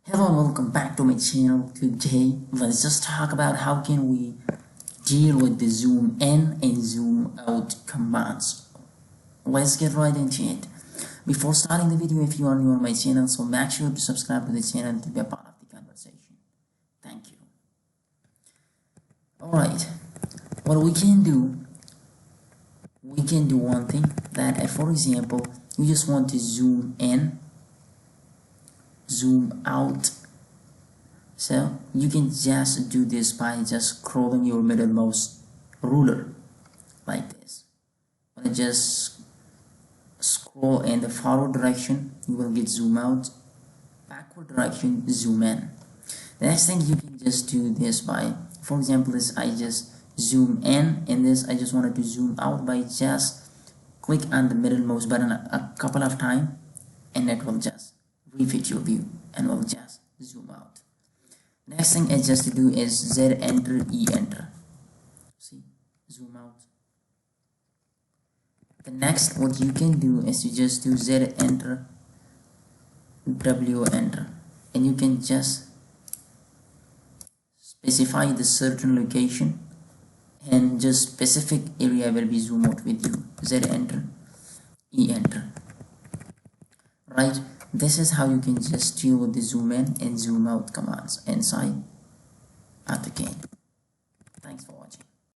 Hello and welcome back to my channel. Today let's just talk about how can we deal with the zoom in and zoom out commands. Let's get right into it. Before starting the video, if you are new on my channel, so make sure to subscribe to the channel to be a part of the conversation. Thank you. Alright, what we can do one thing that if, for example, you just want to zoom in, zoom out, so you can just do this by just scrolling your middle mouse ruler like this. When I just scroll in the forward direction, you will get zoom out, backward direction, zoom in. The next thing you can just do this by, for example, is I just zoom in this I just wanted to zoom out by just click on the middle mouse button a couple of times, and it will just refit your view and will just zoom out. Next thing is just to do is Z enter, E enter. See, zoom out. The next what you can do is to just do Z enter, W enter, and you can just specify the certain location and just specific area will be zoom out with you. Z enter, E enter. Right, this is how you can just deal with the zoom in and zoom out commands inside AutoCAD.